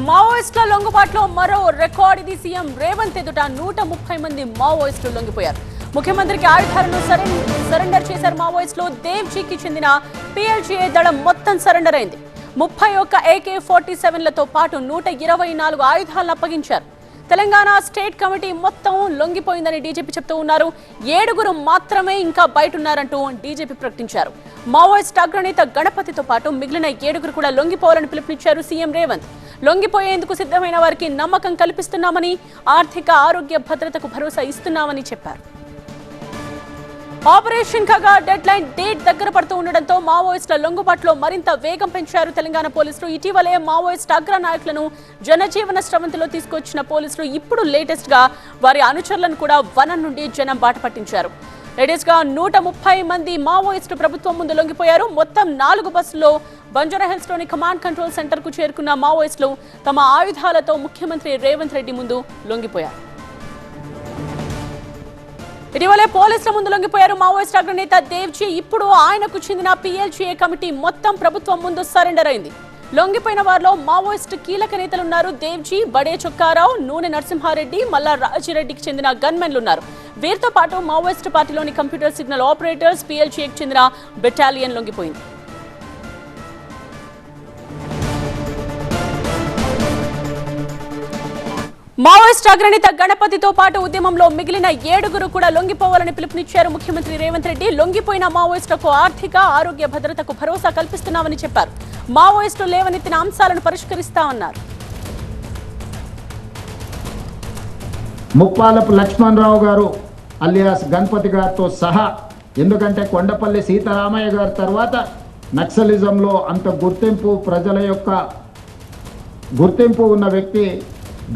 మావోయిస్టుల లొంగుబాటులో మరో రికార్డ్. ఇది సీఎం రేవంత్ ఎదుట 130 మంది మావోయిస్టులు లొంగిపోయారు. ముఖ్యమంత్రికి ఆయుధాలను సరెండర్ చేశారు మావోయిస్టులు. దేవ్జీకి చెందిన PLGA దళం మొత్తం సరెండర్ అయింది. 31 AK-47లతో పాటు 124 ఆయుధాలను అప్పగించారు. తెలంగాణ స్టేట్ కమిటీ మొత్తం లొంగిపోయిందని డీజీపీ చెప్తూ ఉన్నారు. 7 మాత్రమే ఇంకా బయట ఉన్నారంటూ డీజీపీ ప్రకటించారు. మావోయిస్ట్ అగ్రనేత గణపతితో పాటు మిగిలిన 7 కూడా లొంగిపోవాలని పిలుపునిచ్చారు సీఎం రేవంత్. లొంగిపోయేందుకు సిద్ధమైన వారికి నమ్మకం కల్పిస్తున్నామని, ఆర్థిక ఆరోగ్య భద్రతకు భరోసా ఇస్తున్నామని చెప్పారు. ఆపరేషన్ కాగా డెడ్ లైన్ డేట్ దగ్గర పడుతూ ఉండడంతో మావోయిస్టుల లొంగుబాటులో మరింత వేగం పెంచారు తెలంగాణ పోలీసులు. ఇటీవలే మావోయిస్ట్ అగ్ర నాయకులను జనజీవన స్రవంతిలో తీసుకొచ్చిన పోలీసులు ఇప్పుడు లేటెస్ట్ గా వారి అనుచరులను కూడా వనం నుండి జనం బాట పట్టించారు. లేటెస్ట్ గా 130 మంది మావోయిస్టు ప్రభుత్వం ముందు లొంగిపోయారు. మొత్తం 4 బస్సుల్లో బంజారాహిల్స్ లోని కమాండ్ కంట్రోల్ సెంటర్ కు చేరుకున్న మావోయిస్టులు తమ ఆయుధాలతో ముఖ్యమంత్రి రేవంత్ రెడ్డి ముందు లొంగిపోయారు. ఇటీవలే పోలీసుల ముందు లొంగిపోయారు మావోయిస్ట్ అగ్రనేత దేవ్జీ. ఇప్పుడు ఆయనకు చెందిన PLGA కమిటీ మొత్తం ప్రభుత్వం ముందు సరెండర్ అయింది. లొంగిపోయిన వారిలో మావోయిస్ట్ కీలక నేతలున్నారు. దేవ్జీ, బడే చొక్కారావు, నూనె నరసింహారెడ్డి, మల్లా రాజిరెడ్డికి చెందిన గన్మెన్లు ఉన్నారు. వీరితో పాటు మావోయిస్ట్ పార్టీలోని కంప్యూటర్ సిగ్నల్ ఆపరేటర్స్, PLGAకి చెందిన బెటాలియన్ లొంగిపోయింది. మావోయిస్ట్ అగ్రనేత గణపతితో పాటు ఉద్యమంలో మిగిలిన 7 కూడా లొంగిపోవాలని పిలుపునిచ్చారు ముఖ్యమంత్రి రేవంత్ రెడ్డి. లొంగిపోయిన మావోయిస్టులకు ఆర్థిక ఆరోగ్య భద్రతకు భరోసా కల్పిస్తున్నామని చెప్పారు. మావోయిస్టులు లేవనెత్తిన అంశాలను పరిష్కరిస్తామన్నారు. ముప్పాలపు లక్ష్మణరావు గారు అలియాస్ గణపతి గారితో సహా, ఎందుకంటే కొండపల్లి సీతారామయ్య గారి తర్వాత నక్సలిజంలో అంత ప్రజల యొక్క గుర్తింపు ఉన్న వ్యక్తి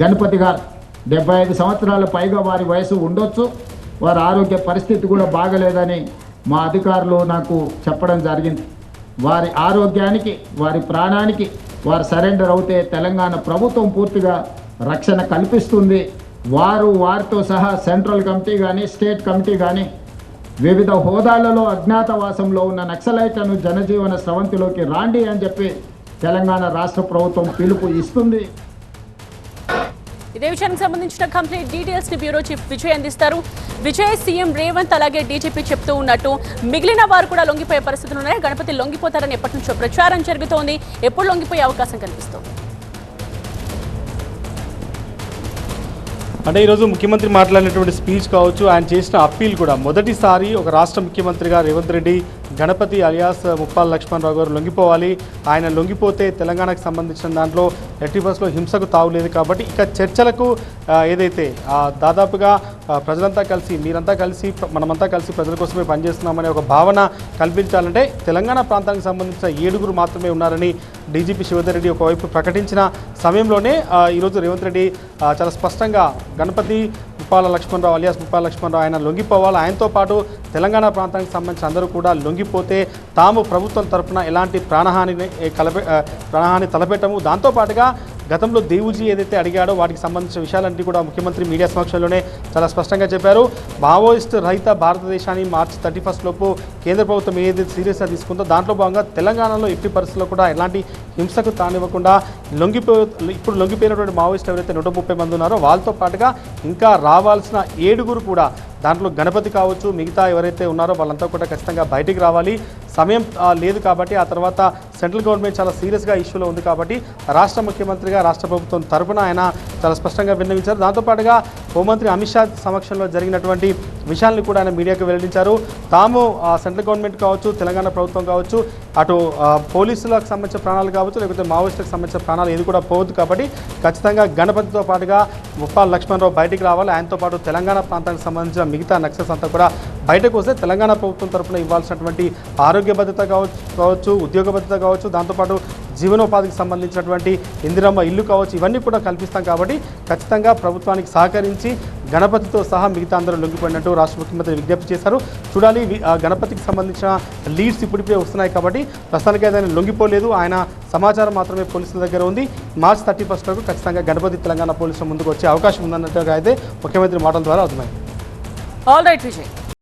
గణపతి గారు. 75 సంవత్సరాల పైగా వారి వయసు ఉండొచ్చు. వారి ఆరోగ్య పరిస్థితి కూడా బాగలేదని మా అధికారులు నాకు చెప్పడం జరిగింది. వారి ఆరోగ్యానికి, వారి ప్రాణానికి వారు సరెండర్ అవుతే తెలంగాణ ప్రభుత్వం పూర్తిగా రక్షణ కల్పిస్తుంది. వారితో సహా సెంట్రల్ కమిటీ కానీ, స్టేట్ కమిటీ కానీ వివిధ హోదాలలో అజ్ఞాతవాసంలో ఉన్న నక్సలైట్లను జనజీవన స్రవంతిలోకి రాండి అని చెప్పి తెలంగాణ రాష్ట్ర ప్రభుత్వం పిలుపు ఇస్తుంది. ఇదే విషయానికి సంబంధించిన కంప్లీట్ డీటెయిల్స్ ని బ్యూరో చీఫ్ విజయ్ అందిస్తారు. విజయ్, సీఎం రేవంత్ అలాగే డీజీపీ చెప్తూ ఉన్నట్టు మిగిలిన వారు కూడా లొంగిపోయే పరిస్థితులు ఉన్నాయి. గణపతి లొంగిపోతారని ఎప్పటి నుంచో ప్రచారం జరుగుతోంది. ఎప్పుడు లొంగిపోయే అవకాశం కనిపిస్తోంది? అంటే ఈరోజు ముఖ్యమంత్రి మాట్లాడినటువంటి స్పీచ్ కావచ్చు, ఆయన చేసిన అప్పీల్ కూడా మొదటిసారి ఒక రాష్ట్ర ముఖ్యమంత్రిగా రేవంత్ రెడ్డి గణపతి అలియాస్ ముప్పాల లక్ష్మణరావు గారు లొంగిపోవాలి, ఆయన లొంగిపోతే తెలంగాణకు సంబంధించిన దాంట్లో ఎట్టి బస్లో హింసకు తావులేదు కాబట్టి ఇక చర్చలకు ఏదైతే దాదాపుగా ప్రజలంతా కలిసి, మీరంతా కలిసి, మనమంతా కలిసి ప్రజల కోసమే పనిచేస్తున్నామనే ఒక భావన కల్పించాలంటే తెలంగాణ ప్రాంతానికి సంబంధించిన 7 మాత్రమే ఉన్నారని డీజీపీ శివధర్ రెడ్డి ఒకవైపు ప్రకటించిన సమయంలోనే ఈరోజు రేవంత్ రెడ్డి చాలా స్పష్టంగా గణపతి ముప్పాల లక్ష్మణరావు అలియాస్ ముప్పాల లక్ష్మణరావు ఆయన లొంగిపోవాలి, ఆయనతో పాటు తెలంగాణ ప్రాంతానికి సంబంధించిన అందరూ కూడా లొంగిపోతే తాము ప్రభుత్వం తరఫున ఎలాంటి ప్రాణహాని తలపెట్టము. దాంతోపాటుగా గతంలో దేవుజీ ఏదైతే అడిగాడో వాటికి సంబంధించిన విషయాలన్నీ కూడా ముఖ్యమంత్రి మీడియా సమక్షంలోనే చాలా స్పష్టంగా చెప్పారు. మావోయిస్ట్ రహిత భారతదేశాన్ని మార్చి 31 లోపు కేంద్ర ప్రభుత్వం ఏదైతే సీరియస్గా తీసుకుందో దాంట్లో భాగంగా తెలంగాణలో ఎట్టి పరిస్థితుల్లో కూడా ఎలాంటి హింసకు తానివ్వకుండా ఇప్పుడు లొంగిపోయినటువంటి మావోయిస్టులు ఎవరైతే 130 మంది ఉన్నారో వాళ్ళతో పాటుగా ఇంకా రావాల్సిన 7 కూడా, దాంట్లో గణపతి కావచ్చు, మిగతా ఎవరైతే ఉన్నారో వాళ్ళంతా కూడా ఖచ్చితంగా బయటికి రావాలి. సమయం లేదు కాబట్టి ఆ తర్వాత సెంట్రల్ గవర్నమెంట్ చాలా సీరియస్గా ఇష్యూలో ఉంది కాబట్టి రాష్ట్ర ముఖ్యమంత్రిగా రాష్ట్ర ప్రభుత్వం తరఫున ఆయన చాలా స్పష్టంగా విన్నవించారు. దాంతోపాటుగా హోంమంత్రి అమిత్ షా సమక్షంలో జరిగినటువంటి విషయాలను కూడా ఆయన మీడియాకు వెల్లడించారు. తాము సెంట్రల్ గవర్నమెంట్ కావచ్చు, తెలంగాణ ప్రభుత్వం కావచ్చు, అటు పోలీసులకు సంబంధించిన ప్రాణాలు కావచ్చు, లేకపోతే మావోయిస్టులకు సంబంధించిన ప్రాణాలు ఏది కూడా పోవద్దు కాబట్టి ఖచ్చితంగా గణపతితో పాటుగా ముప్పాల లక్ష్మణరావు బయటికి రావాలి. ఆయనతో పాటు తెలంగాణ ప్రాంతానికి సంబంధించిన మిగతా నక్సల్స్ అంతా కూడా బయటకు వస్తే తెలంగాణ ప్రభుత్వం తరఫున ఇవ్వాల్సినటువంటి ఆరోగ్య భద్రత కావచ్చు, ఉద్యోగ భద్రత కావచ్చు, దాంతోపాటు జీవనోపాధికి సంబంధించినటువంటి ఇందిరమ్మ ఇల్లు కావచ్చు, ఇవన్నీ కూడా కల్పిస్తాం కాబట్టి ఖచ్చితంగా ప్రభుత్వానికి సహకరించి గణపతితో సహా మిగతా అందరూ లొంగిపోయినట్టు రాష్ట్ర ముఖ్యమంత్రి విజ్ఞప్తి చేశారు. చూడాలి, గణపతికి సంబంధించిన లీడ్స్ ఇప్పుడిప్పుడే వస్తున్నాయి కాబట్టి ప్రస్తుతానికి ఆయన లొంగిపోలేదు. ఆయన సమాచారం మాత్రమే పోలీసుల దగ్గర ఉంది. మార్చి 31 వరకు ఖచ్చితంగా గణపతి తెలంగాణ పోలీసుల ముందుకు వచ్చే అవకాశం ఉందన్నట్టుగా అయితే ముఖ్యమంత్రి మాటల ద్వారా అర్థమైంది. All right Vijay.